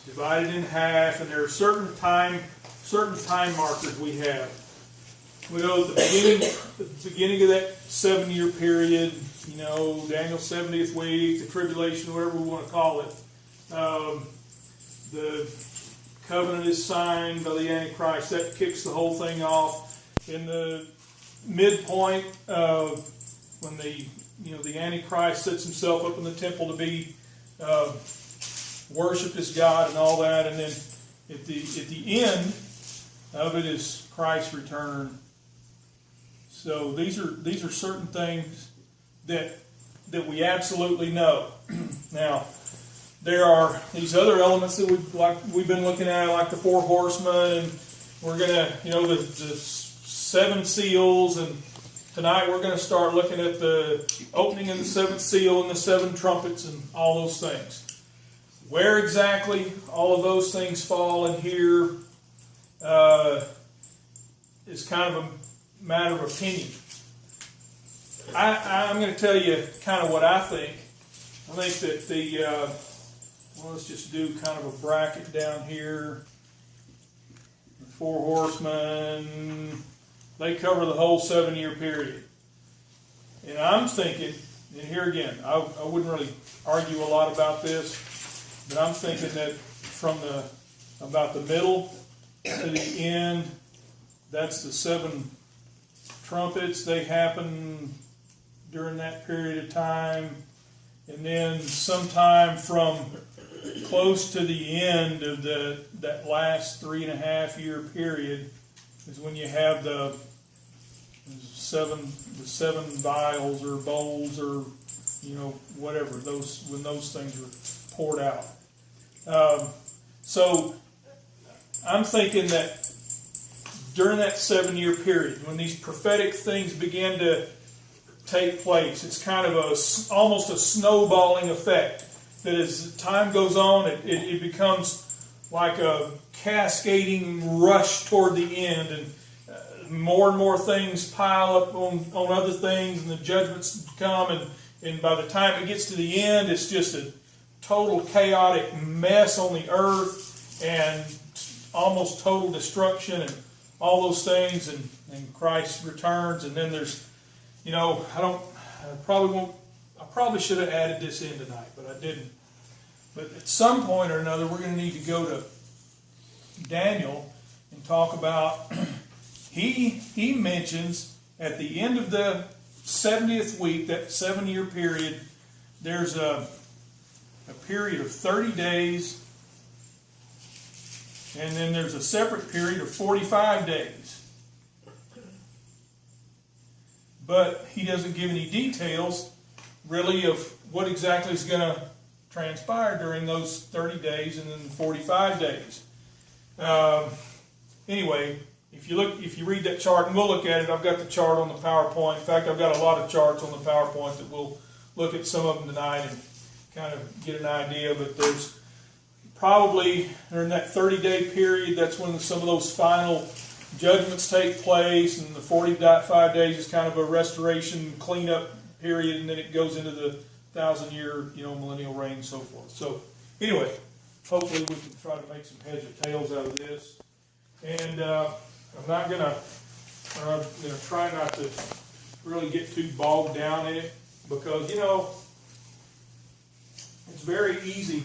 divided in half, and there are certain time markers we have. We know at the beginning of that 7-year period, Daniel's 70th week, the tribulation, whatever we want to call it, the covenant is signed by the Antichrist. That kicks the whole thing off. In the midpoint of when the Antichrist sets himself up in the temple to be worshipped as God and all that, and then at the end of it is Christ's return. So these are certain things that we absolutely know. Now, there are these other elements that we've been looking at, like the 4 horsemen, and we're gonna, the 7 seals, and tonight we're going to start looking at the opening of the 7th seal and the 7 trumpets and all those things. Where exactly all of those things fall in here is kind of a matter of opinion. I'm going to tell you kind of what I think. I think that let's just do kind of a bracket down here. The 4 horsemen, they cover the whole 7-year period. And I'm thinking, and here again, I wouldn't really argue a lot about this, but I'm thinking that from about the middle to the end, that's the 7 trumpets. They happen during that period of time. And then sometime from close to the end of that last 3.5-year period is when you have the 7 vials or bowls or whatever, when those things are poured out. So I'm thinking that during that 7-year period, when these prophetic things begin to take place, it's kind of almost a snowballing effect. That as time goes on, it becomes like a cascading rush toward the end, and more things pile up on other things, and the judgments come, and by the time it gets to the end, it's just a total chaotic mess on the earth, and almost total destruction, and all those things, and Christ returns, and then there's, I probably should have added this in tonight, but I didn't. But at some point or another, we're going to need to go to Daniel and talk about, he mentions at the end of the 70th week, that 7-year period, there's a period of 30 days, and then there's a separate period of 45 days. But he doesn't give any details, really, of what exactly is going to transpire during those 30 days and then 45 days. Anyway, if you read that chart, and we'll look at it, I've got the chart on the PowerPoint. In fact, I've got a lot of charts on the PowerPoint that we'll look at some of them tonight and kind of get an idea. But there's probably, during that 30-day period, that's when some of those final judgments take place, and the 45 days is kind of a restoration, cleanup period, and then it goes into the 1,000-year, millennial reign and so forth. So, anyway, hopefully we can try to make some heads or tails out of this. And I'm not going to try not to really get too bogged down in it, because, it's very easy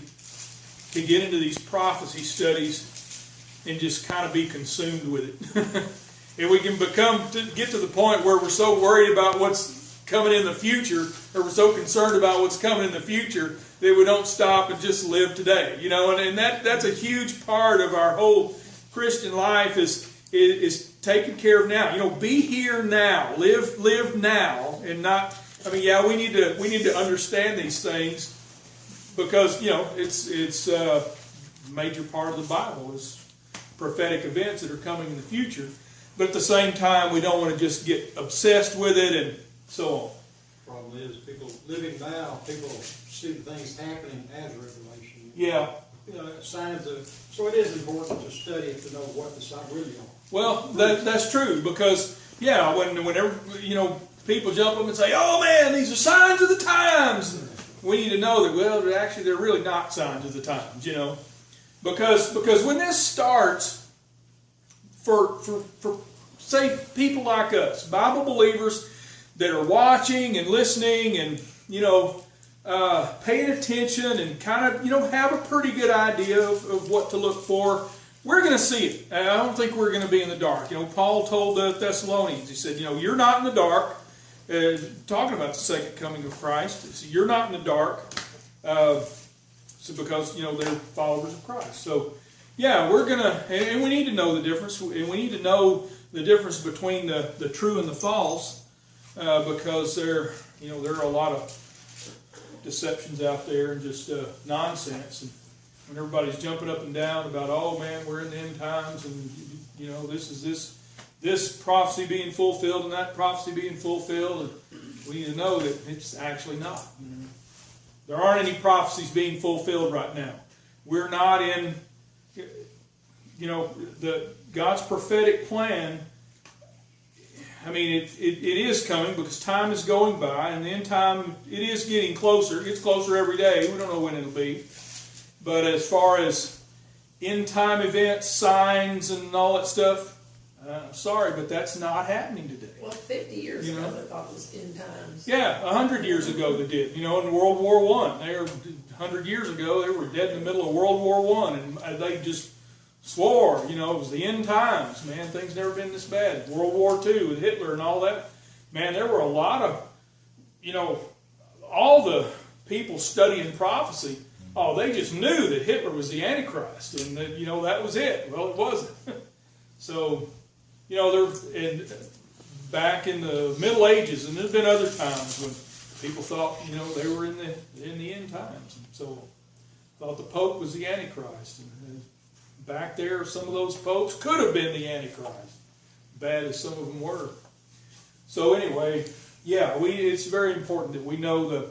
to get into these prophecy studies and just kind of be consumed with it. And we can get to the point where we're so worried about what's coming in the future, or we're so concerned about what's coming in the future, that we don't stop and just live today. And that's a huge part of our whole Christian life is taking care of now. Be here now, live now, and not. We need to understand these things, because it's a major part of the Bible is prophetic events that are coming in the future. But at the same time, we don't want to just get obsessed with it and so on. Problem is, people living now, people see things happening as revelation. Yeah. Signs of. So it is important to study it to know what the signs really are. Well, that's true, because whenever people jump up and say, "Oh man, these are signs of the times," we need to know that actually they're really not signs of the times. Because when this starts, for say people like us, Bible believers that are watching and listening and paying attention and kind of have a pretty good idea of what to look for, we're going to see it. I don't think we're going to be in the dark. Paul told the Thessalonians, he said, you're not in the dark. Talking about the second coming of Christ, he said, you're not in the dark. So because they're followers of Christ. So yeah, we're gonna, and we need to know the difference, and we need to know the difference between the true and the false, because there are a lot of deceptions out there and just nonsense. And when everybody's jumping up and down about, oh man, we're in the end times, and this prophecy being fulfilled and that prophecy being fulfilled, and we need to know that it's actually not. There aren't any prophecies being fulfilled right now. We're not in, God's prophetic plan. I mean, it is coming because time is going by, and the end time, it is getting closer. It gets closer every day. We don't know when it'll be. But as far as end time events, signs, and all that stuff, sorry, but that's not happening today. Well, 50 years ago, they thought it was end times. Yeah, 100 years ago they did. In World War I, 100 years ago, they were dead in the middle of World War I, and they just swore, it was the end times. Man, things never been this bad. World War II with Hitler and all that. Man, there were a lot of, all the people studying prophecy, they just knew that Hitler was the Antichrist, and that, that was it. Well, it wasn't. So, back in the Middle Ages, and there's been other times when people thought, they were in the end times, and so thought the Pope was the Antichrist. And back there, some of those popes could have been the Antichrist, bad as some of them were. So anyway, yeah, it's very important that we know the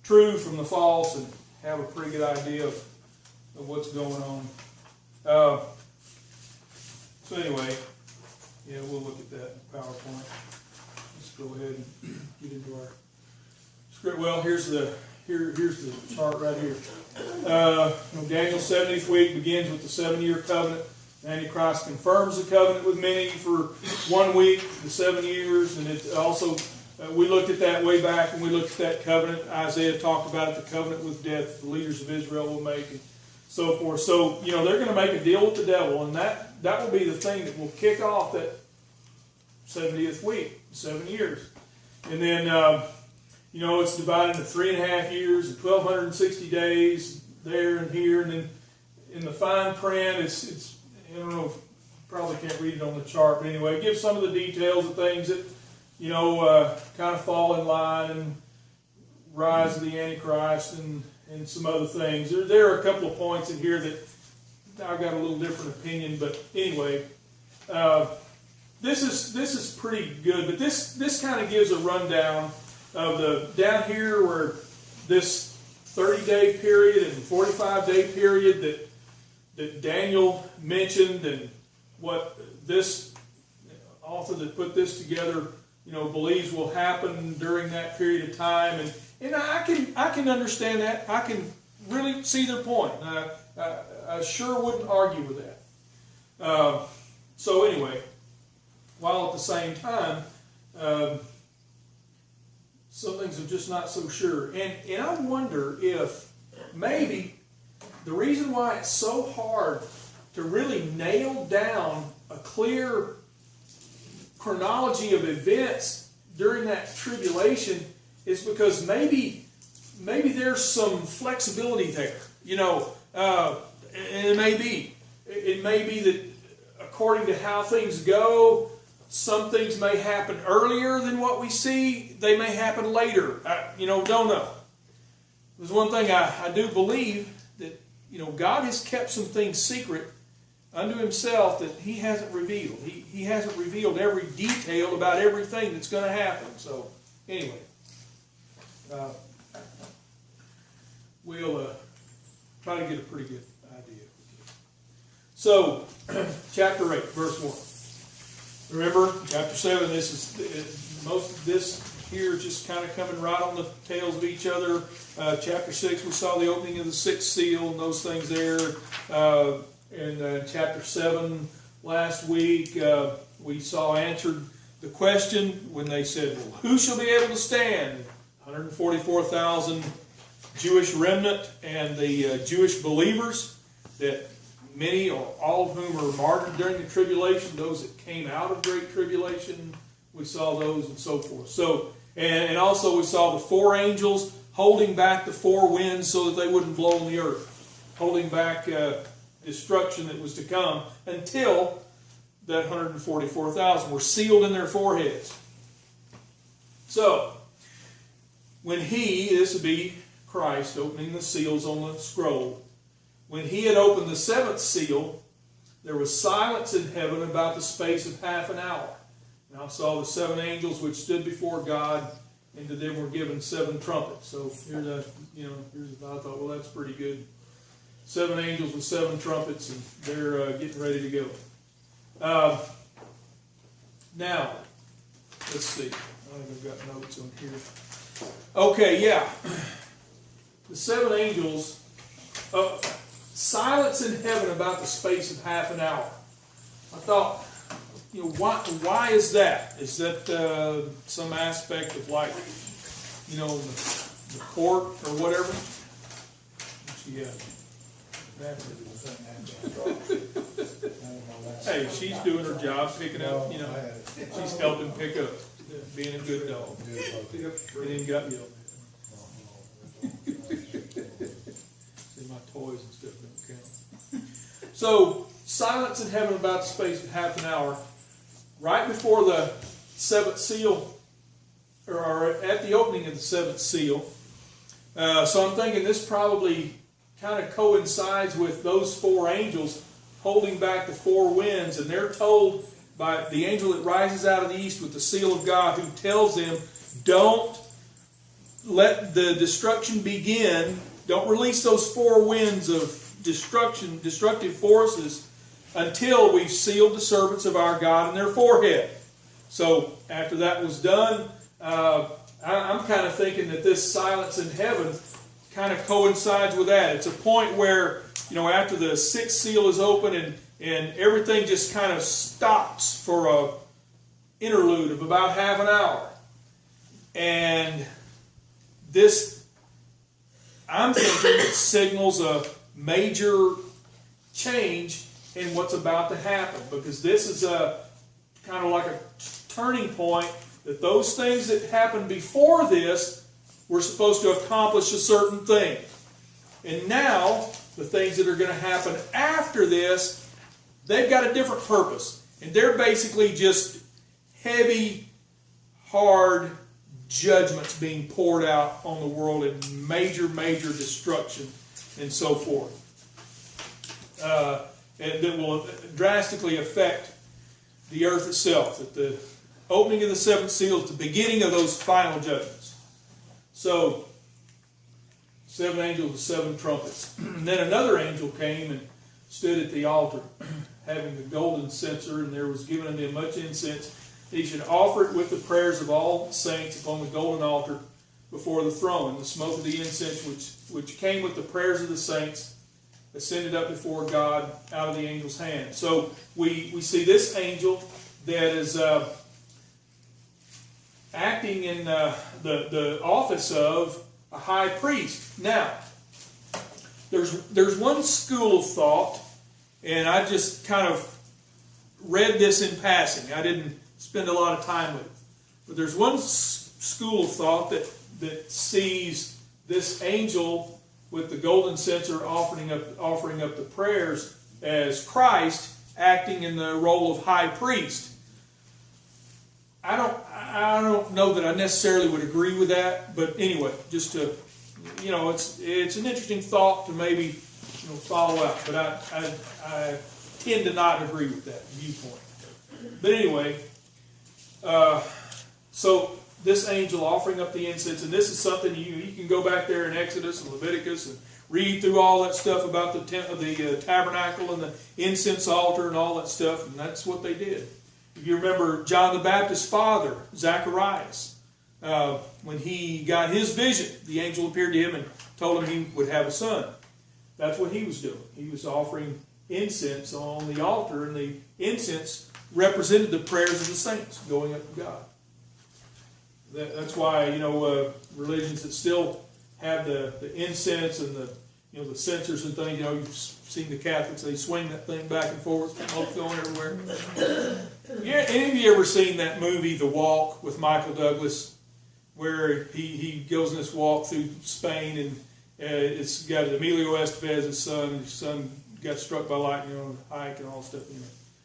true from the false and have a pretty good idea of what's going on. So anyway, yeah, we'll look at that in PowerPoint. Let's go ahead and get into our script. Well, here's the chart right here. Daniel's 70th week begins with the 7-year covenant. Antichrist confirms the covenant with many for 1 week, the 7 years, and it also we looked at that way back when we looked at that covenant. Isaiah talked about it, the covenant with death the leaders of Israel will make, and so forth. So they're going to make a deal with the devil, and that will be the thing that will kick off that 70th week, 7 years. And then, it's divided into 3.5 years and 1,260 days there and here. And then in the fine print, it's I don't know, probably can't read it on the chart, but anyway, it gives some of the details of things that, kind of fall in line, and rise of the Antichrist and some other things. There are a couple of points in here that I've got a little different opinion, but anyway, this is pretty good. But this kind of gives a rundown of down here where this 30-day period and 45-day period that Daniel mentioned, and what this author that put this together, believes will happen during that period of time, and I can understand that. I can really see their point. I sure wouldn't argue with that. So anyway, while at the same time, some things are just not so sure. And I wonder if maybe the reason why it's so hard to really nail down a clear chronology of events during that tribulation is because maybe there's some flexibility there. And it may be that according to how things go, some things may happen earlier than what we see. They may happen later. Don't know. There's one thing I do believe, that God has kept some things secret unto himself that he hasn't revealed. He hasn't revealed every detail about everything that's going to happen. So anyway, we'll try to get a pretty good idea. So, chapter 8, verse 1. Remember, chapter 7, most of this here, just kind of coming right on the tails of each other. Chapter 6, we saw the opening of the sixth seal and those things there. In chapter 7 last week, we saw answered the question when they said, well, who shall be able to stand? 144,000 Jewish remnant and the Jewish believers, that many or all of whom are martyred during the tribulation, those that came out of great tribulation, we saw those and so forth. So, and also we saw the four angels holding back the four winds so that they wouldn't blow on the earth, holding back destruction that was to come until that 144,000 were sealed in their foreheads. So, when he, this would be Christ opening the seals on the scroll, when he had opened the seventh seal, there was silence in heaven about the space of half an hour. And I saw the seven angels which stood before God, and to them were given seven trumpets. So here's I thought, well, that's pretty good. Seven angels with seven trumpets, and they're getting ready to go. Now, let's see. I think I've got notes on here. Okay, yeah. The seven angels, silence in heaven about the space of half an hour. I thought, why is that? Is that some aspect of the court or whatever? Yeah. Hey, she's doing her job, picking up, she's helping pick up, being a good dog. And then got yelled at. See, my toys and stuff don't count. So, silence in heaven about the space of half an hour. Right before the seventh seal, or at the opening of the seventh seal. So I'm thinking this probably kind of coincides with those four angels holding back the four winds, and they're told by the angel that rises out of the east with the seal of God, who tells them, don't let the destruction begin, don't release those four winds of destructive forces until we've sealed the servants of our God in their forehead. So after that was done, I'm kind of thinking that this silence in heaven kind of coincides with that. It's a point where, after the sixth seal is open and everything just kind of stops for a interlude of about half an hour. And this, I'm thinking, signals a major change in what's about to happen, because this is a kind of like a turning point, that those things that happened before this were supposed to accomplish a certain thing. And now, the things that are going to happen after this, they've got a different purpose. And they're basically just heavy, hard judgments being poured out on the world in major, major destruction and so forth. And that will drastically affect the earth itself. That the opening of the seventh seal is the beginning of those final judgments. So, seven angels with seven trumpets. And then another angel came and stood at the altar, having the golden censer, and there was given unto him much incense. He should offer it with the prayers of all saints upon the golden altar before the throne. And the smoke of the incense, which came with the prayers of the saints, ascended up before God out of the angel's hand. So we see this angel that is acting in the office of a high priest. Now, there's one school of thought, and I just kind of read this in passing. I didn't spend a lot of time with it. But there's one school of thought that sees this angel with the golden censer offering up the prayers as Christ acting in the role of high priest. I don't know that I necessarily would agree with that, but anyway, just to, it's an interesting thought to maybe follow out, but I tend to not agree with that viewpoint. But anyway, so this angel offering up the incense, and this is something you can go back there in Exodus and Leviticus and read through all that stuff about the tabernacle and the incense altar and all that stuff, and that's what they did. If you remember John the Baptist's father, Zacharias, when he got his vision, the angel appeared to him and told him he would have a son. That's what he was doing. He was offering incense on the altar, and the incense represented the prayers of the saints going up to God. That's why, religions that still have the incense and the censers and things, you've seen the Catholics, they swing that thing back and forth, smoke going everywhere. Yeah, any of you ever seen that movie, The Walk, with Michael Douglas, where he goes on this walk through Spain, and it's got Emilio Estevez's son. His son got struck by lightning on a hike and all stuff.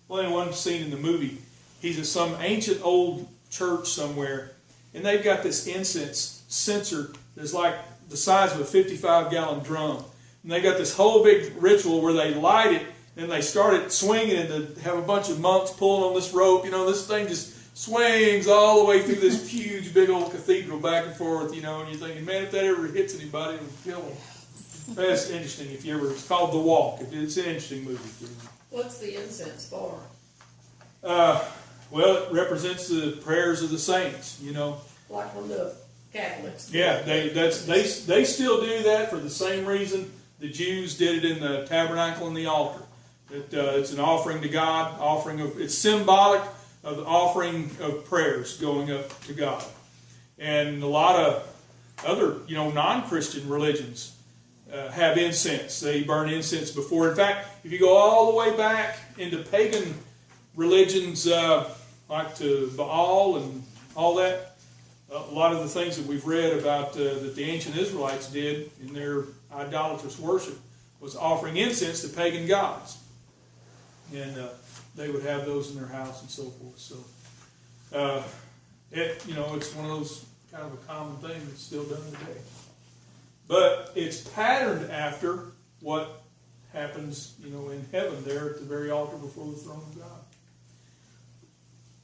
Well, in one scene in the movie, he's at some ancient old church somewhere, and they've got this incense censer that's like the size of a 55-gallon drum. And they got this whole big ritual where they light it, and they started swinging, and they have a bunch of monks pulling on this rope. This thing just swings all the way through this huge, big old cathedral back and forth, and you're thinking, man, if that ever hits anybody, it would kill them. That's interesting. It's called The Walk. It's an interesting movie. What's the incense for? Well, it represents the prayers of the saints, Like when the Catholics. Yeah, they still do that for the same reason the Jews did it in the tabernacle and the altar. It's an offering to God, it's symbolic of the offering of prayers going up to God. And a lot of other, non-Christian religions have incense. They burn incense before. In fact, if you go all the way back into pagan religions, like to Baal and all that, a lot of the things that we've read about that the ancient Israelites did in their idolatrous worship was offering incense to pagan gods. And they would have those in their house and so forth. So, it's one of those kind of a common thing that's still done today. But it's patterned after what happens, in heaven there at the very altar before the throne of God.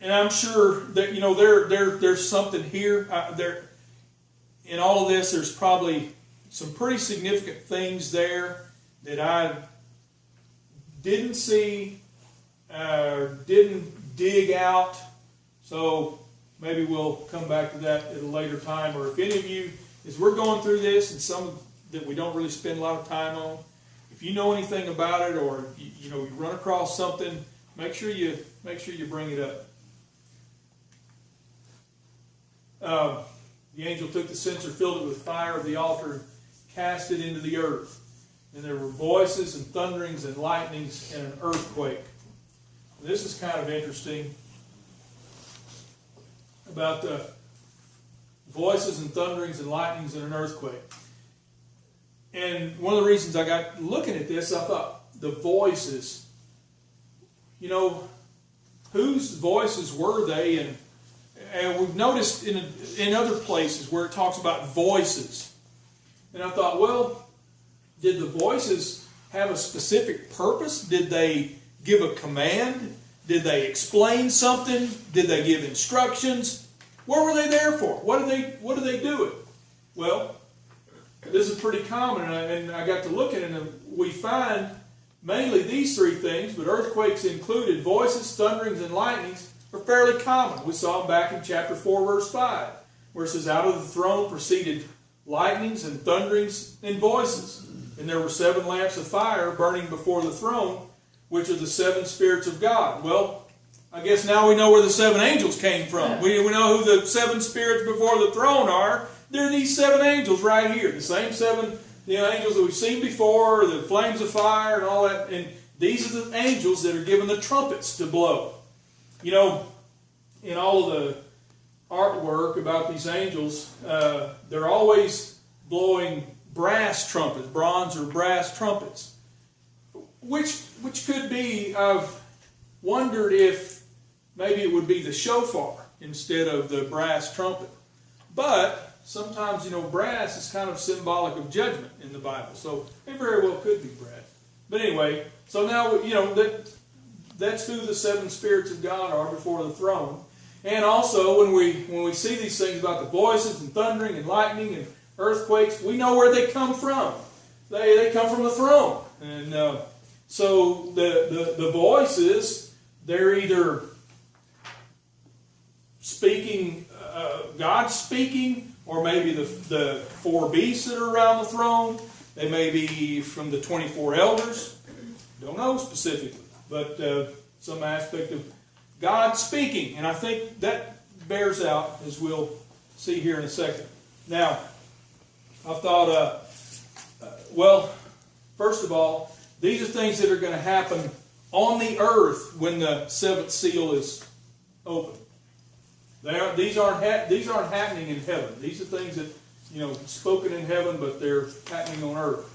And I'm sure that, there's something here. In all of this, there's probably some pretty significant things there that I didn't see, didn't dig out. So maybe we'll come back to that at a later time. Or if any of you, as we're going through this, and some that we don't really spend a lot of time on, if you know anything about it, or you run across something, make sure you bring it up. The angel took the censer, filled it with fire of the altar, and cast it into the earth. And there were voices and thunderings and lightnings and an earthquake. This is kind of interesting about the voices and thunderings and lightnings and an earthquake. And one of the reasons I got looking at this, I thought, the voices, whose voices were they? And we've noticed in other places where it talks about voices. And I thought, well, did the voices have a specific purpose? Did they give a command? Did they explain something? Did they give instructions? What were they there for? What do they do it? Well, this is pretty common, and I got to look at it, and we find mainly these three things, but earthquakes included, voices, thunderings, and lightnings are fairly common. We saw them back in chapter 4, verse 5, where it says, out of the throne proceeded lightnings and thunderings and voices. And there were 7 lamps of fire burning before the throne, which are the 7 spirits of God. Well, I guess now we know where the 7 angels came from. We know who the 7 spirits before the throne are. They're these 7 angels right here. The same 7 angels that we've seen before, the flames of fire and all that. And these are the angels that are given the trumpets to blow. In all of the artwork about these angels, they're always blowing brass trumpets, bronze or brass trumpets. Which could be, I've wondered if maybe it would be the shofar instead of the brass trumpet. But sometimes, brass is kind of symbolic of judgment in the Bible. So it very well could be brass. But anyway, so now, that's who the 7 spirits of God are before the throne. And also, when we see these things about the voices and thundering and lightning and earthquakes, we know where they come from. They come from the throne. And so the voices, they're either speaking God speaking, or maybe the four beasts that are around the throne. They may be from the 24 elders. Don't know specifically, but some aspect of God speaking. And I think that bears out, as we'll see here in a second. Now, I thought, well, first of all, these are things that are going to happen on the earth when the seventh seal is open. These aren't happening in heaven. These are things that, spoken in heaven, but they're happening on earth.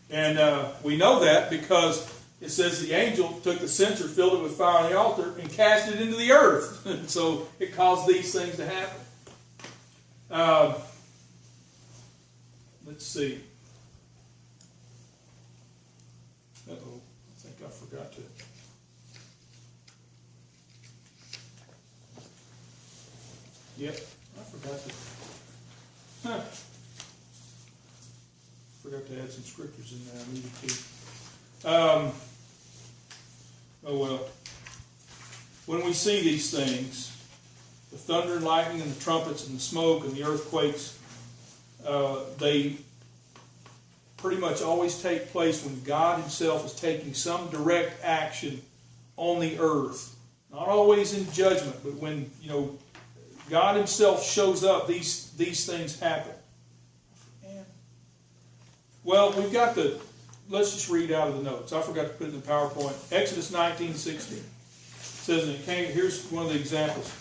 And we know that because it says the angel took the censer, filled it with fire on the altar, and cast it into the earth. And so it caused these things to happen. Let's see. Uh-oh, I think I forgot to. Yep, I forgot to. Forgot to add some scriptures in there. I needed to. Oh well. When we see these things, the thunder and lightning and the trumpets and the smoke and the earthquakes, they pretty much always take place when God Himself is taking some direct action on the earth. Not always in judgment, but when, God Himself shows up, these things happen. Well, we've got let's just read out of the notes. I forgot to put it in the PowerPoint. Exodus 19:16 says, and here's one of the examples.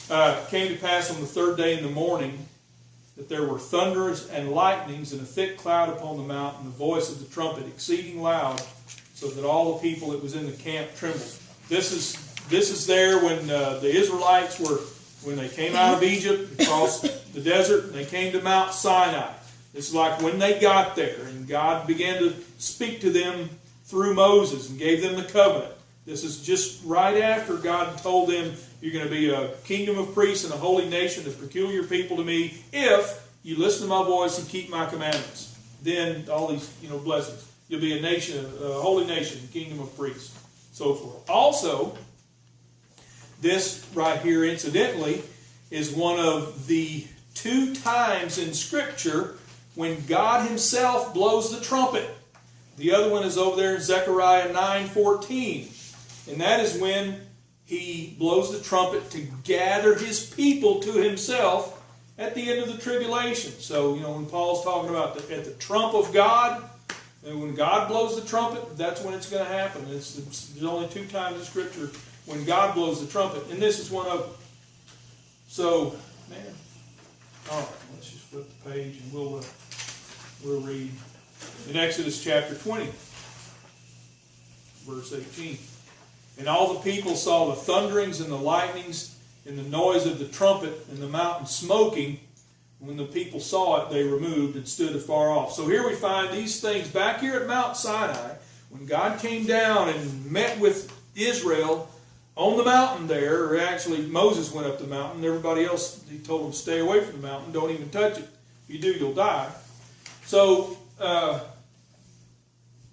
It came to pass on the third day in the morning that there were thunders and lightnings and a thick cloud upon the mountain, and the voice of the trumpet exceeding loud, so that all the people that was in the camp trembled. This is there when the Israelites when they came out of Egypt, across the desert, and they came to Mount Sinai. It's like when they got there, and God began to speak to them through Moses and gave them the covenant. This is just right after God told them, you're going to be a kingdom of priests and a holy nation, a peculiar people to me, if you listen to my voice and keep my commandments. Then all these blessings. You'll be a nation, a holy nation, a kingdom of priests, so forth. Also, this right here, incidentally, is one of the 2 times in Scripture when God Himself blows the trumpet. The other one is over there in Zechariah 9:14. And that is when He blows the trumpet to gather His people to Himself at the end of the tribulation. So, when Paul's talking about at the trump of God, and when God blows the trumpet, that's when it's going to happen. There's only 2 times in Scripture when God blows the trumpet, and this is one of them. So, man, all right, let's just flip the page and we'll read in Exodus chapter 20, verse 18. And all the people saw the thunderings and the lightnings and the noise of the trumpet and the mountain smoking. When the people saw it, they removed and stood afar off. So here we find these things back here at Mount Sinai, when God came down and met with Israel on the mountain there, or actually Moses went up the mountain, everybody else, He told them stay away from the mountain, don't even touch it. If you do, you'll die. So,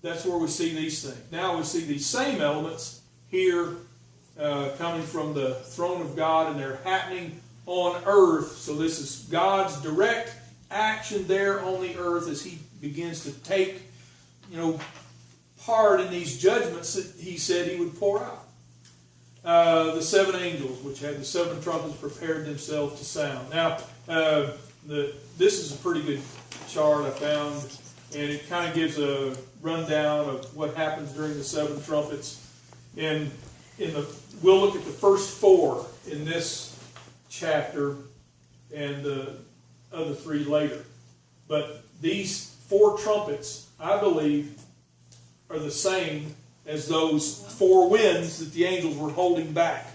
that's where we see these things. Now we see these same elements here coming from the throne of God, and they're happening on earth. So this is God's direct action there on the earth as He begins to take, part in these judgments that He said He would pour out. The 7 angels, which had the 7 trumpets, prepared themselves to sound. Now, this is a pretty good chart I found, and it kind of gives a rundown of what happens during the 7 trumpets. And we'll look at the first 4 in this chapter, and the other 3 later. But these 4 trumpets, I believe, are the same as those 4 winds that the angels were holding back,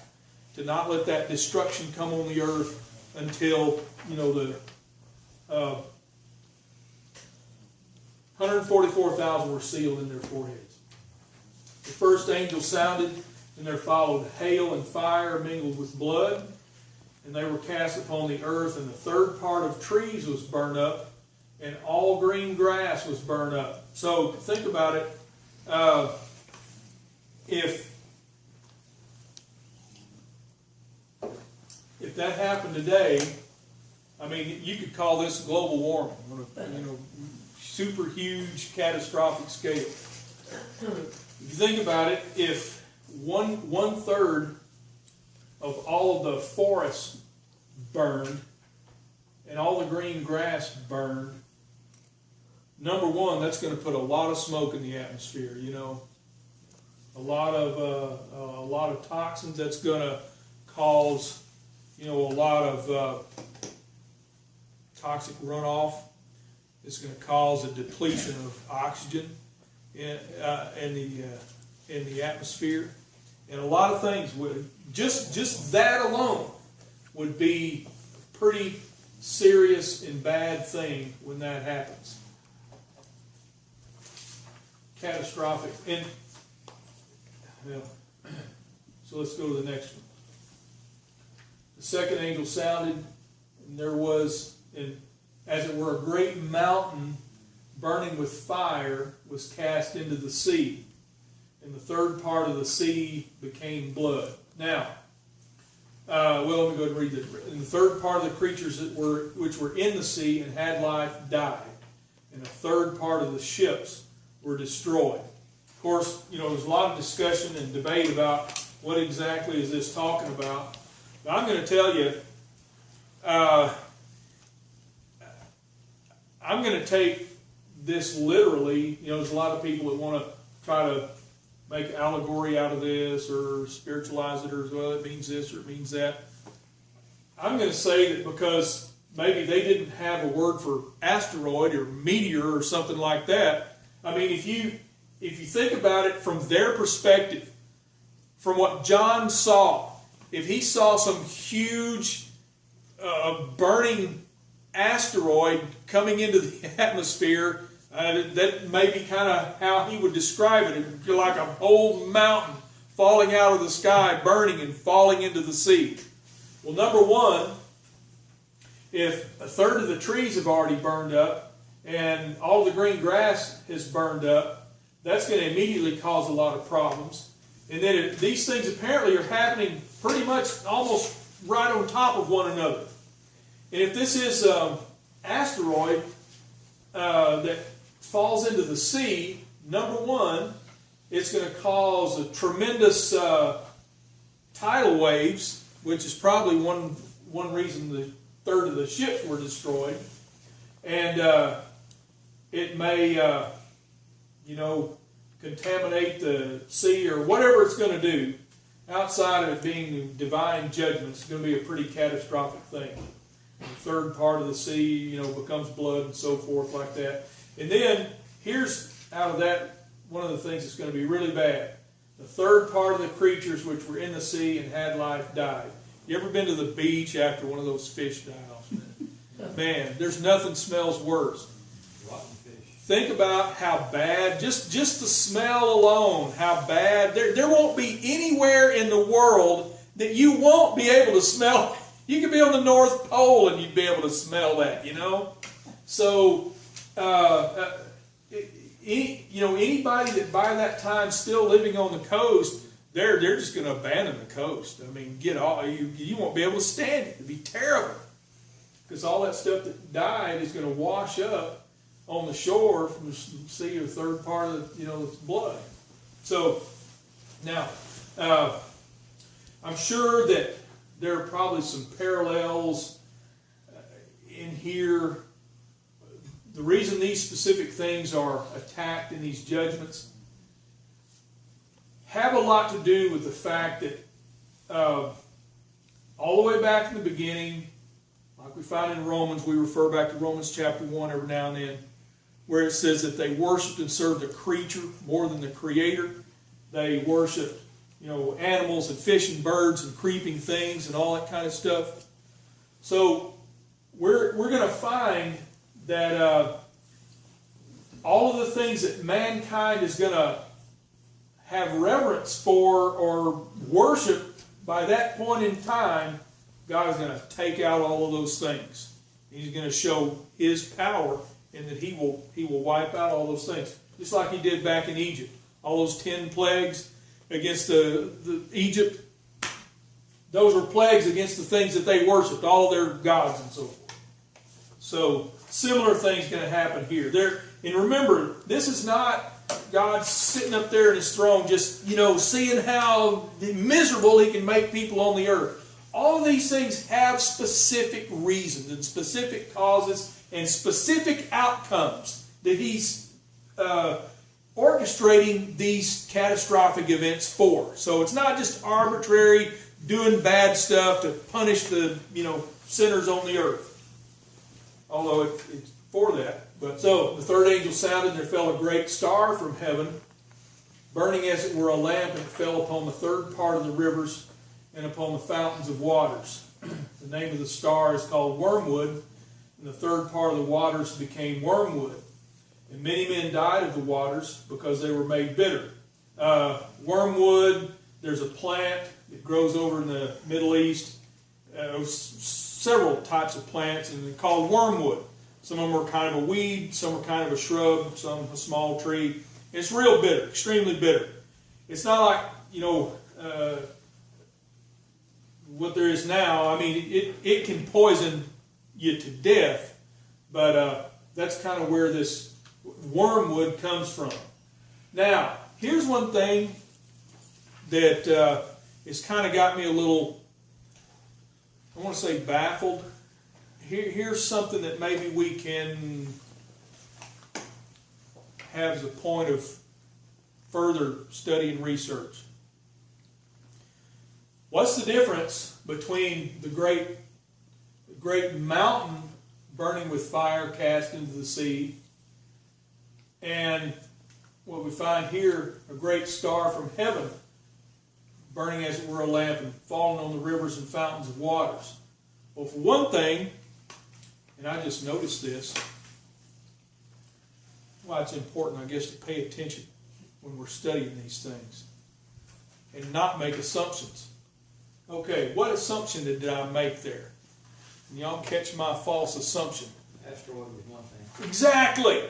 to not let that destruction come on the earth until, the 144,000 were sealed in their foreheads. The first angel sounded, and there followed hail and fire mingled with blood, and they were cast upon the earth, and the third part of trees was burned up, and all green grass was burned up. So think about it. If that happened today, I mean, you could call this global warming, super huge, catastrophic scale. If you think about it, if one third of all of the forests burned and all the green grass burned, number one, that's going to put a lot of smoke in the atmosphere. A lot of toxins. That's going to cause, a lot of toxic runoff. It's going to cause a depletion of oxygen in the atmosphere, and a lot of things would just that alone would be a pretty serious and bad thing when that happens. Catastrophic. And so let's go to the next one. The second angel sounded, and there was, as it were, a great mountain burning with fire was cast into the sea, and the third part of the sea became blood. Now, let me go ahead and read this. And the third part of the creatures which were in the sea and had life died, and a third part of the ships were destroyed. Of course, there's a lot of discussion and debate about what exactly is this talking about. But I'm going to tell you, I'm going to take this literally. There's a lot of people that want to try to make allegory out of this or spiritualize it, or well, it means this or it means that. I'm going to say that because maybe they didn't have a word for asteroid or meteor or something like that. I mean, if you think about it from their perspective, from what John saw, if he saw some huge burning asteroid coming into the atmosphere, that may be kind of how he would describe it. It would be like a whole mountain falling out of the sky, burning and falling into the sea. Well, number one, if a third of the trees have already burned up and all the green grass has burned up, that's going to immediately cause a lot of problems. And then these things apparently are happening pretty much almost right on top of one another. And if this is asteroid that falls into the sea, number one, it's going to cause a tremendous tidal waves, which is probably one reason the third of the ships were destroyed. And it may, contaminate the sea or whatever it's going to do. Outside of it being divine judgment, it's going to be a pretty catastrophic thing. The third part of the sea, becomes blood and so forth like that. And then, here's out of that, one of the things that's going to be really bad. The third part of the creatures which were in the sea and had life died. You ever been to the beach after one of those fish die off? Man, there's nothing smells worse. Rotten fish. Think about how bad, just the smell alone, how bad. There won't be anywhere in the world that you won't be able to smell. You could be on the North Pole and you'd be able to smell that, So, anybody that by that time still living on the coast, they're just going to abandon the coast. I mean, get off. You won't be able to stand it. It'd be terrible because all that stuff that died is going to wash up on the shore from the sea, or the third part of its blood. So now, I'm sure that there are probably some parallels in here. The reason these specific things are attacked in these judgments have a lot to do with the fact that all the way back in the beginning, like we find in Romans, we refer back to Romans chapter 1 every now and then, where it says that they worshiped and served the creature more than the Creator. They worshiped, animals and fish and birds and creeping things and all that kind of stuff. So we're going to find that all of the things that mankind is going to have reverence for or worship by that point in time, God is going to take out all of those things. He's going to show His power, and that He will wipe out all those things, just like He did back in Egypt. All those 10 plagues against the Egypt, those were plagues against the things that they worshipped, all their gods and so forth. So similar things going to happen here. And remember, this is not God sitting up there in His throne just, seeing how miserable He can make people on the earth. All of these things have specific reasons and specific causes and specific outcomes that He's orchestrating these catastrophic events for. So it's not just arbitrary doing bad stuff to punish the sinners on the earth. Although it's for that. But so the third angel sounded, and there fell a great star from heaven, burning as it were a lamp, and it fell upon the third part of the rivers and upon the fountains of waters. The name of the star is called Wormwood, and the third part of the waters became wormwood. And many men died of the waters because they were made bitter. Wormwood, there's a plant that grows over in the Middle East. Several types of plants, and they're called wormwood. Some of them are kind of a weed, some are kind of a shrub, some a small tree. It's real bitter, extremely bitter. It's not like, what there is now. I mean, it can poison you to death, but that's kind of where this wormwood comes from. Now, here's one thing that has kind of got me a little, I want to say, baffled. Here's something that maybe we can have as a point of further study and research. What's the difference between the great mountain burning with fire cast into the sea and what we find here, a great star from heaven burning as it were a lamp and falling on the rivers and fountains of waters? Well, for one thing, and I just noticed this, why it's important, I guess, to pay attention when we're studying these things and not make assumptions. Okay, what assumption did I make there? And y'all catch my false assumption. Asteroid was one thing. Exactly.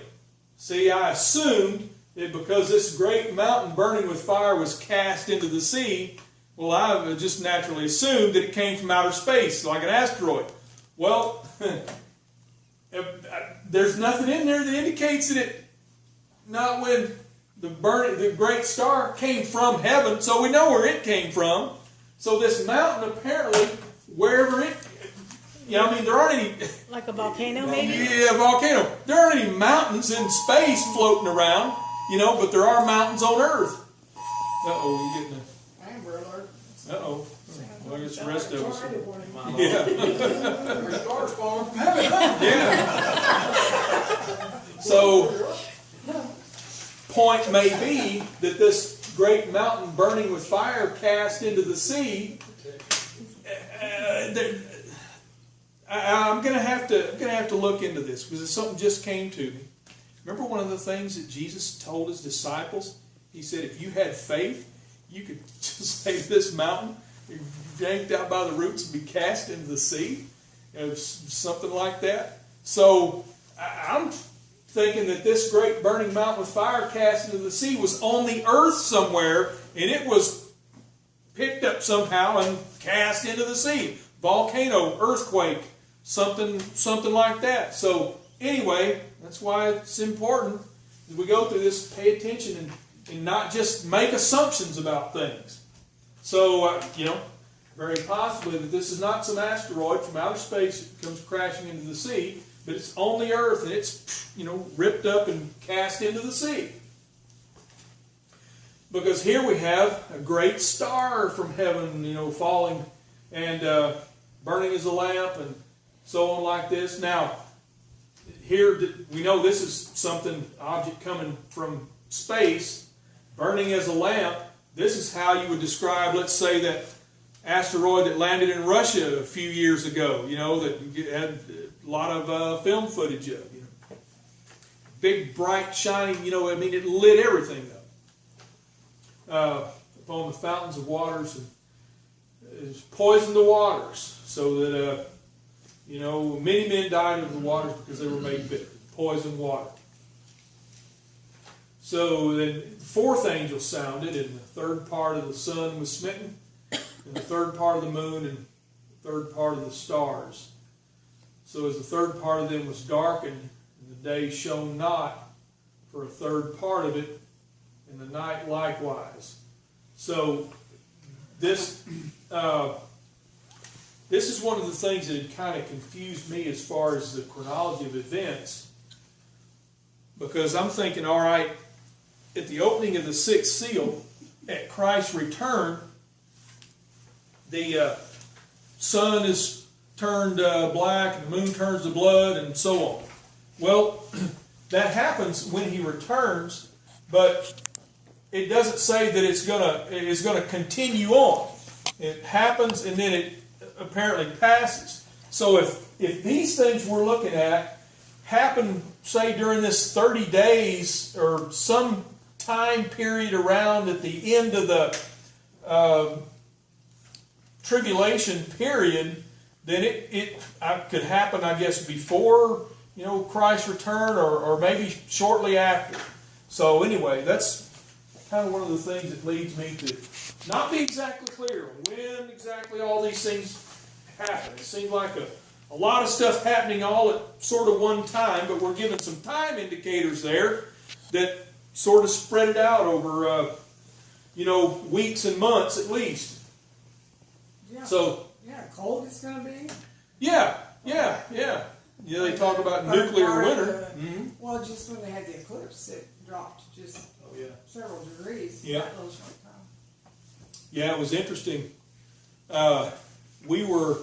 See, I assumed that because this great mountain burning with fire was cast into the sea, well, I just naturally assumed that it came from outer space, like an asteroid. Well, there's nothing in there that indicates that not when the great star came from heaven, so we know where it came from. So this mountain, apparently, wherever it, there aren't any... Like a volcano, maybe? Yeah, volcano. There aren't any mountains in space floating around, but there are mountains on Earth. Uh-oh, you're getting a... Amber alert. Uh-oh. Well, I guess the rest of us... Tornado. Yeah. There's stars falling from heaven. Yeah. So, point may be that this great mountain burning with fire cast into the sea. I'm going to have to look into this because something just came to me. Remember one of the things that Jesus told His disciples? He said, if you had faith, you could just say this mountain, yanked out by the roots and be cast into the sea. Something like that. So I'm thinking that this great burning mountain with fire cast into the sea was on the earth somewhere, and it was picked up somehow and cast into the sea. Volcano, earthquake, something like that. So anyway, that's why it's important as we go through this, pay attention and not just make assumptions about things. So, very possibly that this is not some asteroid from outer space that comes crashing into the sea, but it's on the earth and it's, ripped up and cast into the sea. Because here we have a great star from heaven, falling and burning as a lamp and so on like this. Now, here we know this is object coming from space, burning as a lamp. This is how you would describe, let's say, that asteroid that landed in Russia a few years ago, that had a lot of film footage of. Big, bright, shining, it lit everything up. Upon the fountains of waters, and it's poisoned the waters, so that, many men died of the waters because they were made bitter. Poisoned water. So then the fourth angel sounded, and the third part of the sun was smitten, and the third part of the moon, and the third part of the stars. So as the third part of them was darkened, and the day shone not for a third part of it, and the night likewise. So this is one of the things that had kind of confused me as far as the chronology of events, because I'm thinking, all right, at the opening of the sixth seal, at Christ's return, the sun is turned black, and the moon turns to blood, and so on. Well, that happens when he returns, but it doesn't say that it's gonna continue on. It happens, and then it apparently passes. So if these things we're looking at happen, say, during this 30 days or some time period around at the end of the tribulation period, then it could happen, I guess, before, Christ's return, or maybe shortly after. So anyway, that's kind of one of the things that leads me to not be exactly clear on when exactly all these things happen. It seems like a lot of stuff happening all at sort of one time, but we're given some time indicators there that sort of spread it out over, weeks and months at least. Yeah. So, Cold it's going to be. Yeah, they talk about nuclear winter. Well, just when they had the eclipse, it dropped just several degrees. Yeah. That little short time. Yeah, it was interesting. We were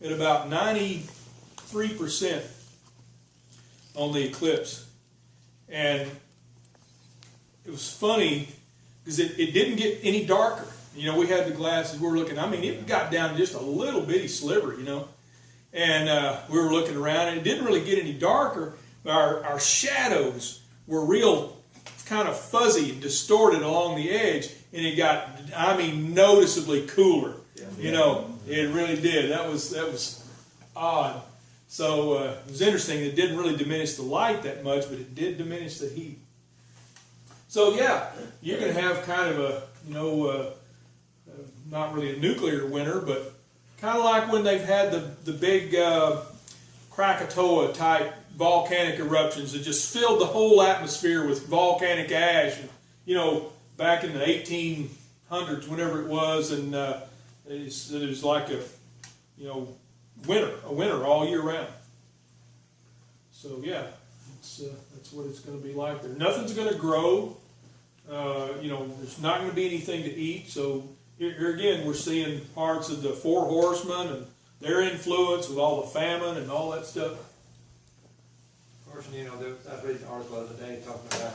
at about 93% on the eclipse. And it was funny because it didn't get any darker. We had the glasses, we were looking, it got down to just a little bitty sliver, And we were looking around, and it didn't really get any darker. Our shadows were real kind of fuzzy and distorted along the edge, and it got, noticeably cooler. It really did. That was odd. So it was interesting. It didn't really diminish the light that much, but it did diminish the heat. So you're going to have kind of a, not really a nuclear winter, but kind of like when they've had the big Krakatoa type volcanic eruptions that just filled the whole atmosphere with volcanic ash. And, back in the 1800s, whenever it was, and it was like a winter all year round. So that's what it's going to be like there. Nothing's going to grow. There's not going to be anything to eat. So here again, we're seeing parts of the four horsemen and their influence with all the famine and all that stuff. Carson, I was reading an article the other day talking about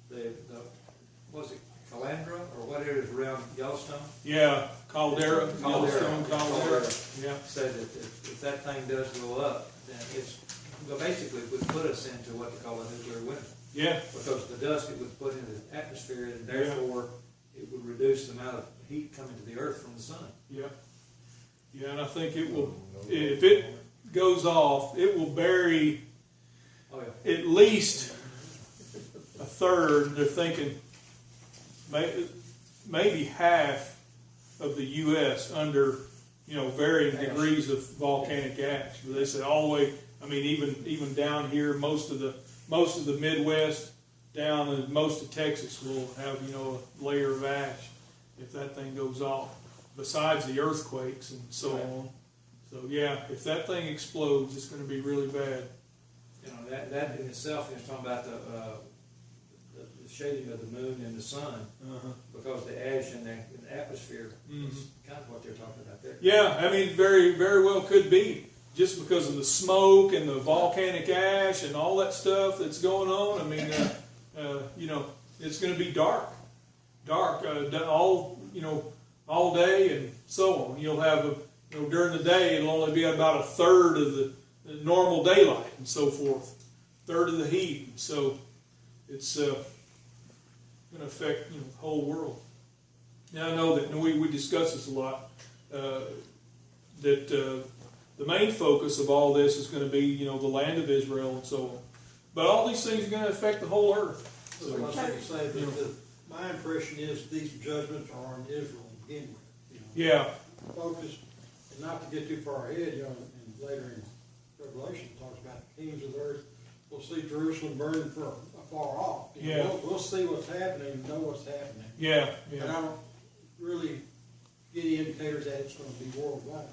the was it Calandra or what it is around Yellowstone? Yeah, Yellowstone caldera. Yeah. Said that if that thing does go up, then basically it would put us into what they call a nuclear winter. Yeah. Because the dust it would put into the atmosphere, and therefore it would reduce the amount of heat coming to the earth from the sun. Yeah. Yeah, and I think it will, if it goes off, it will bury at least a third. They're thinking maybe half of the U.S. under, varying degrees of volcanic ash. But they say all the way, even down here, most of the Midwest down and most of Texas will have, a layer of ash if that thing goes off, besides the earthquakes and so on. So if that thing explodes, it's going to be really bad. That in itself is talking about the shading of the moon and the sun, because the ash in the atmosphere is kind of what they're talking about there. Yeah, very, very well could be. Just because of the smoke and the volcanic ash and all that stuff that's going on, it's going to be dark, all day and so on. You'll have, during the day, it'll only be about a third of the normal daylight and so forth, third of the heat. So it's going to affect the whole world. Now I know that we discuss this a lot. The main focus of all this is going to be, the land of Israel and so on. But all these things are going to affect the whole earth. So I was going to say that my impression is these judgments are on Israel to begin with. Yeah, focused, and not to get too far ahead, you know, and later in Revelation it talks about the kings of the earth. We'll see Jerusalem burning from afar off. You know, Yeah. we'll see what's happening and know what's happening. yeah, But yeah. I don't really get any indicators that it's going to be worldwide.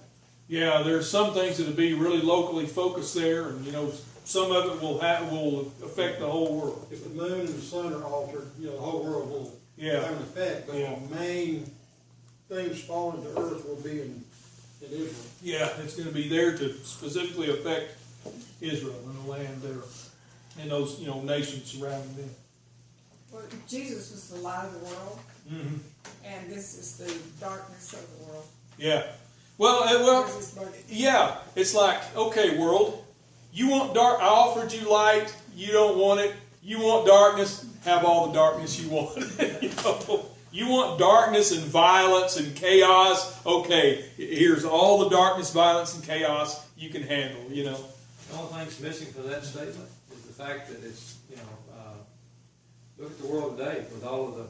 Yeah, there's some things that'll be really locally focused there, and you know, some of it will affect the whole world. If the moon and the sun are altered, you know, the whole world will Yeah. have an effect. But Yeah. the main things falling to earth will be in Israel. Yeah, it's going to be there to specifically affect Israel and the land there, and those, you know, nations surrounding them. Well, Jesus was the light of the world, Mm-hmm. and this is the darkness of the world. Yeah. Well, This is dark- yeah. It's like, okay, world, you want dark? I offered you light. You don't want it. You want darkness? Have all the darkness you want. You know, you want darkness and violence and chaos? Okay, here's all the darkness, violence, and chaos you can handle. You know. The only thing's missing for that statement is the fact that it's, you know, look at the world today with all of the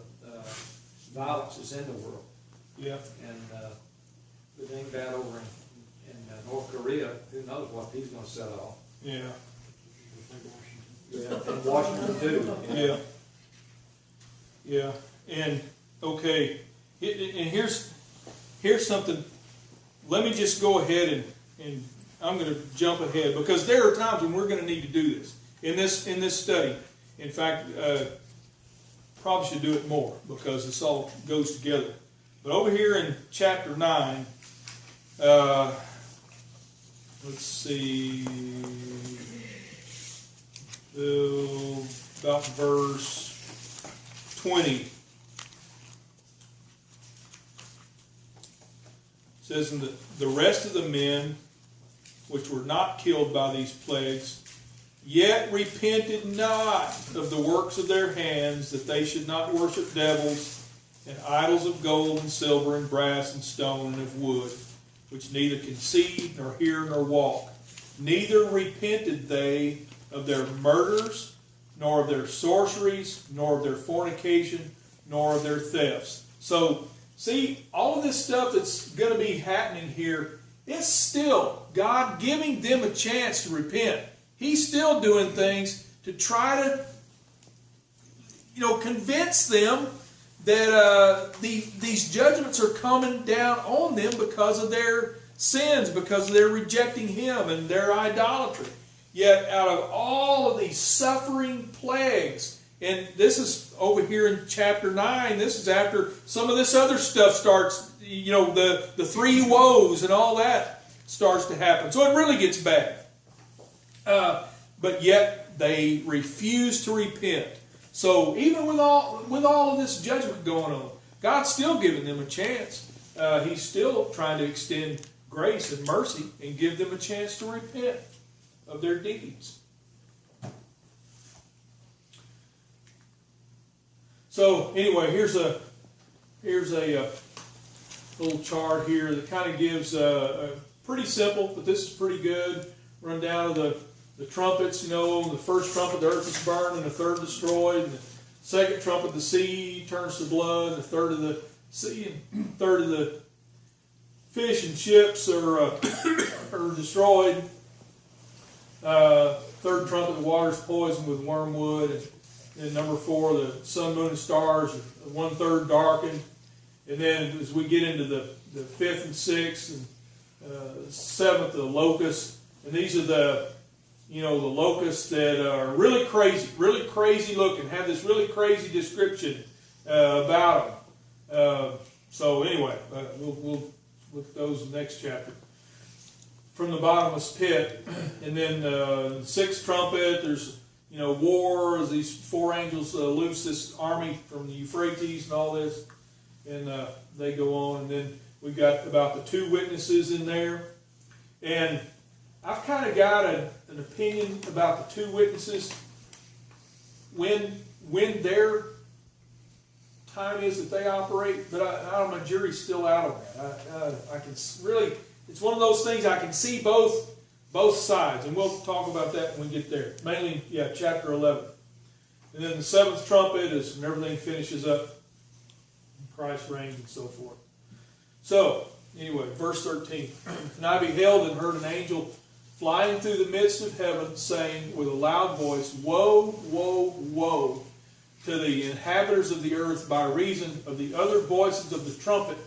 violence that's in the world. Yeah. And the thing bad over in North Korea, who knows what he's going to set off. Yeah. In Washington too. Yeah. Yeah. And okay, and here's something. Let me just go ahead and I'm going to jump ahead because there are times when we're going to need to do this in this study. In fact, probably should do it more because this all goes together. But over here in chapter 9, let's see, about verse 20. It says, "And the rest of the men which were not killed by these plagues, yet repented not of the works of their hands, that they should not worship devils and idols of gold and silver and brass and stone and of wood, which neither can see nor hear nor walk. Neither repented they of their murders, nor of their sorceries, nor of their fornication, nor of their thefts." So, see, all of this stuff that's going to be happening here, it's still God giving them a chance to repent. He's still doing things to try to, you know, convince them that these judgments are coming down on them because of their sins, because of their rejecting Him and their idolatry. Yet out of all of these suffering plagues, and this is over here in chapter 9, this is after some of this other stuff starts, you know, the three woes and all that starts to happen. So it really gets bad. But yet they refuse to repent. So even with all of this judgment going on, God's still giving them a chance. He's still trying to extend grace and mercy and give them a chance to repent of their deeds. So anyway, here's a little chart here that kind of gives a pretty simple, but this is pretty good rundown of the trumpets. You know, the first trumpet, the earth is burned, and the third destroyed. And the second trumpet, the sea turns to blood. And the third of the sea, and third of the fish and ships are destroyed. Third trumpet, the water is poisoned with wormwood. And then number 4, the sun, moon, and stars are 1/3 darkened. And then as we get into the 5th and 6th and 7th, the locusts. And these are the locusts that are really crazy looking, have this really crazy description about them. So anyway, we'll look at those in the next chapter. From the bottomless pit. And then the 6th trumpet, there's war, as these 4 angels loose this army from the Euphrates and all this. And they go on. And then we've got about the 2 witnesses in there. And I've kind of got an opinion about the 2 witnesses. When their time is that they operate, but my jury's still out on that. I can really, it's one of those things I can see both sides, and we'll talk about that when we get there. Mainly, chapter 11. And then the 7th trumpet is when everything finishes up, Christ reigns and so forth. So, anyway, verse 13. And I beheld and heard an angel flying through the midst of heaven, saying with a loud voice, Woe, woe, woe to the inhabitants of the earth by reason of the other voices of the trumpet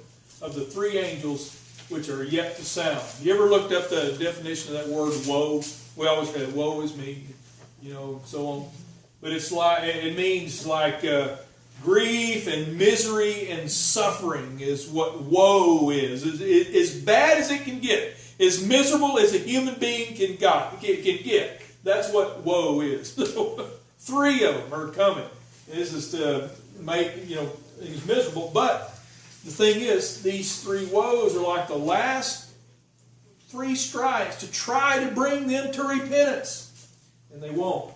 of the three angels which are yet to sound. You ever looked up the definition of that word, woe? We always say, woe is me, so on. But it means like grief and misery and suffering is what woe is. As bad as it can get, as miserable as a human being can get. That's what woe is. Three of them are coming. This is to make, things miserable. But the thing is, these three woes are like the last three strikes to try to bring them to repentance. And they won't.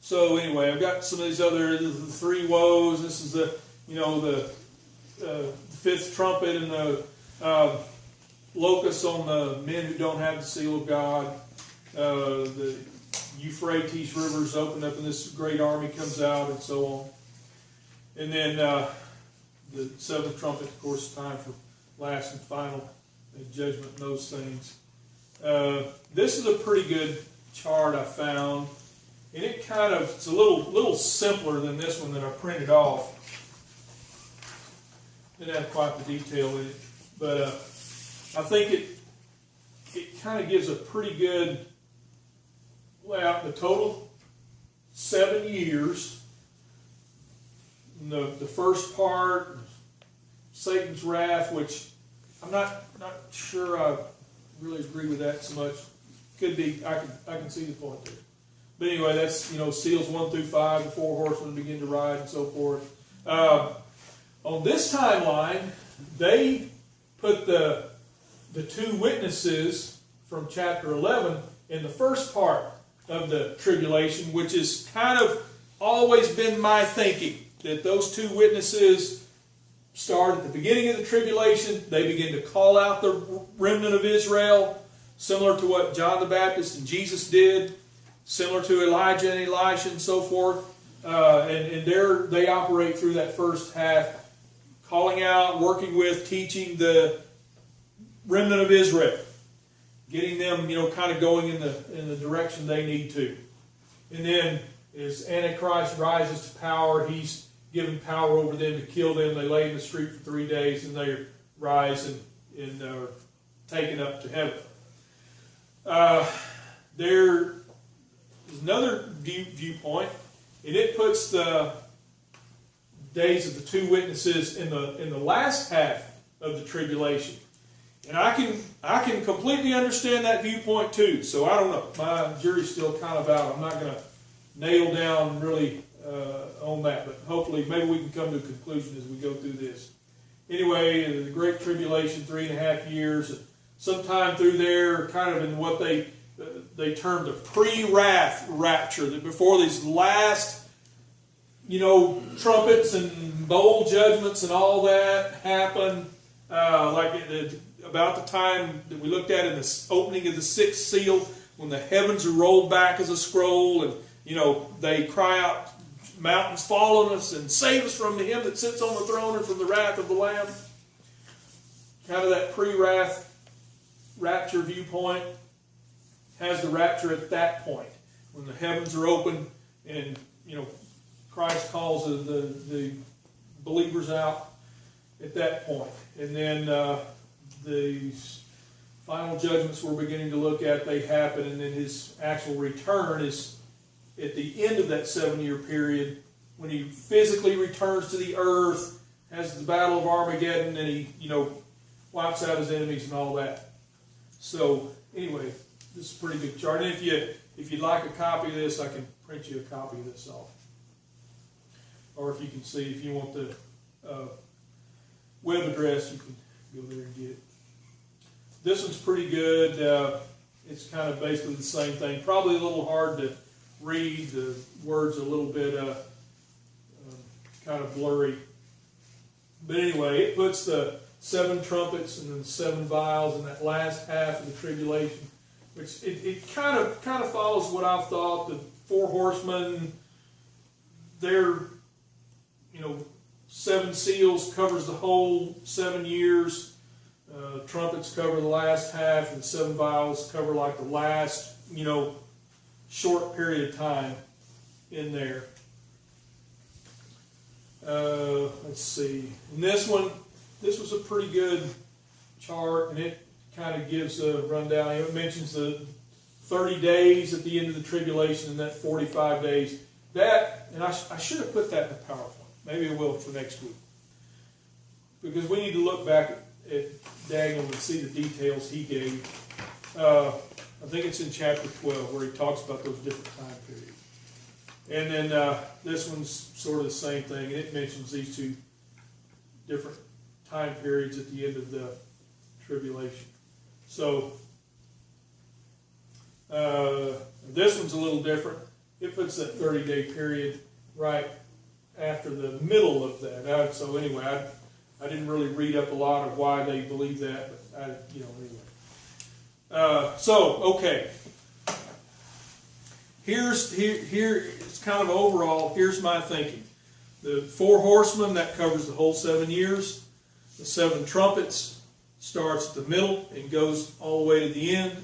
So anyway, I've got some of these other three woes. This is the fifth trumpet and the locusts on the men who don't have the seal of God. The Euphrates rivers open up and this great army comes out and so on. And then the seventh trumpet, of course, time for last and final judgment and those things. This is a pretty good chart I found. And it's a little simpler than this one that I printed off. Didn't have quite the detail in it. But I think it kind of gives a pretty good layout. The total 7 years. The first part, Satan's wrath, which I'm not sure I really agree with that so much. Could be, I can see the point there. But anyway, that's, seals 1 through 5, the four horsemen begin to ride and so forth. On this timeline, they put the two witnesses from chapter 11 in the first part of the tribulation, which has kind of always been my thinking, that those two witnesses start at the beginning of the tribulation. They begin to call out the remnant of Israel, similar to what John the Baptist and Jesus did, similar to Elijah and Elisha and so forth. And they operate through that first half, calling out, working with, teaching the remnant of Israel, getting them, kind of going in the direction they need to. And then as Antichrist rises to power, he's given power over them to kill them. They lay in the street for 3 days, and they rise and are taken up to heaven. There is another viewpoint, and it puts the days of the two witnesses in the last half of the tribulation. And I can completely understand that viewpoint too. So I don't know. My jury's still kind of out. I'm not going to nail down really on that, but hopefully maybe we can come to a conclusion as we go through this. Anyway, the Great Tribulation, 3.5 years. Sometime through there, kind of in what they termed a pre-wrath rapture, that before these last, trumpets and bowl judgments and all that happen, about the time that we looked at in the opening of the sixth seal, when the heavens are rolled back as a scroll, and they cry out, "Mountains fall on us and save us from him that sits on the throne and from the wrath of the Lamb." Kind of that pre-wrath rapture viewpoint has the rapture at that point, when the heavens are open and Christ calls the believers out at that point. And then the final judgments we're beginning to look at, they happen, and then his actual return is at the end of that 7-year period, when he physically returns to the earth, has the battle of Armageddon, and he wipes out his enemies and all that. So anyway, this is a pretty good chart. And if you'd like a copy of this, I can print you a copy of this off. Or if you want the web address, you can go there and get it. This one's pretty good. It's kind of basically the same thing. Probably a little hard to read. The words a little bit kind of blurry. But anyway, it puts the 7 trumpets and the 7 vials in that last half of the tribulation, which it kind of follows what I've thought. The 4 horsemen, they're 7 seals covers the whole 7 years. Trumpets cover the last half, and 7 vials cover like the last, short period of time in there. Let's see. And this was a pretty good chart, and it kind of gives a rundown. It mentions the 30 days at the end of the tribulation and that 45 days. That, and I should have put that in the PowerPoint. Maybe I will for next week. Because we need to look back at Daniel and see the details he gave. I think it's in chapter 12 where he talks about those different time periods. And then this one's sort of the same thing, and it mentions these 2 different time periods at the end of the tribulation. So this one's a little different. It puts that 30-day period right after the middle of that. So anyway, I didn't really read up a lot of why they believe that, but anyway. Okay. Here it's kind of overall. Here's my thinking: the 4 horsemen, that covers the whole 7 years. The 7 trumpets starts at the middle and goes all the way to the end.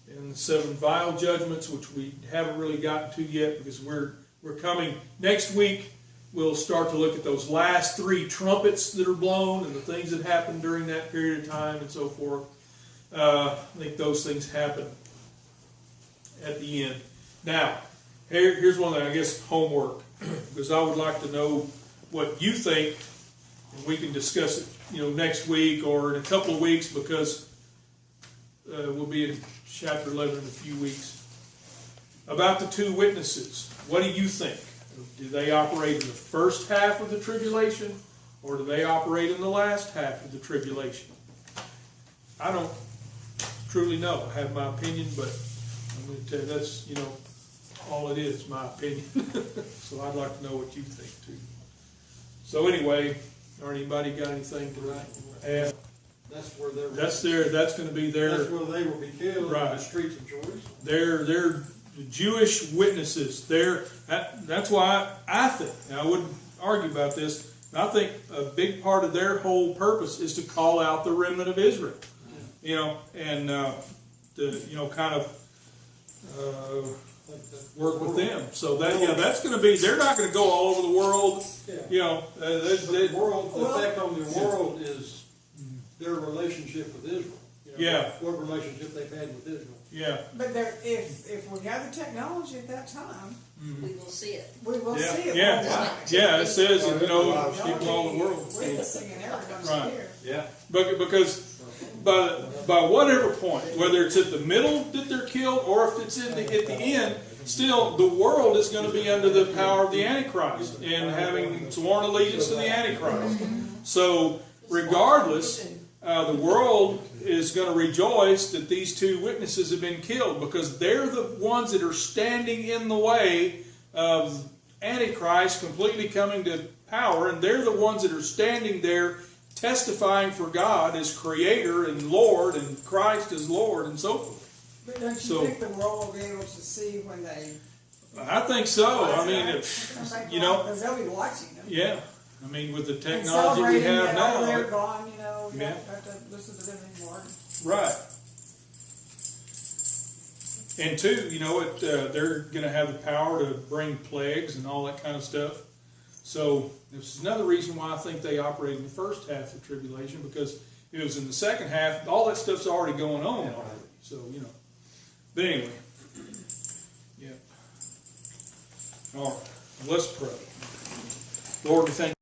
And the 7 vial judgments, which we haven't really gotten to yet because we're coming next week. We'll start to look at those last 3 trumpets that are blown and the things that happened during that period of time and so forth. I think those things happen at the end. Now, here's one that I guess homework, because I would like to know what you think, and we can discuss it, next week or in a couple of weeks, because we'll be in chapter 11 in a few weeks. About the 2 witnesses, what do you think? Do they operate in the first half of the tribulation, or do they operate in the last half of the tribulation? I don't truly know. I have my opinion, but I'm going to tell you that's, all it is, my opinion. So I'd like to know what you think too. So anyway, anybody got anything to add? That's where they're. That's going to be their. That's where they will be killed, right, in the streets of Jerusalem. They're the Jewish witnesses. That's why I think, and I wouldn't argue about this, I think a big part of their whole purpose is to call out the remnant of Israel. And to kind of work with them. So that's going to be. They're not going to go all over the world. The effect on the world is their relationship with Israel. What relationship they've had with Israel. Yeah. But if we have the technology at that time, We will see it. we will see it. It says people all over the world. Witnessing and everybody's Right. here. Yeah. Because by whatever point, whether it's at the middle that they're killed or if it's at the end, still the world is going to be under the power of the Antichrist and having sworn allegiance to the Antichrist. So regardless, the world is going to rejoice that these 2 witnesses have been killed, because they're the ones that are standing in the way of Antichrist completely coming to power, and they're the ones that are standing there testifying for God as Creator and Lord, and Christ as Lord, and so forth. But don't you think the world will be able to see when they? I think so. I mean, because they'll be watching them. Yeah. I mean, with the technology we have now. They're gone, you Yeah. don't have to listen to them anymore. Right. And 2, they're going to have the power to bring plagues and all that kind of stuff. So this is another reason why I think they operate in the first half of the tribulation, because if it was in the second half, all that stuff's already going on already. So, But anyway. Yeah. All right. Let's pray. Lord, we thank you.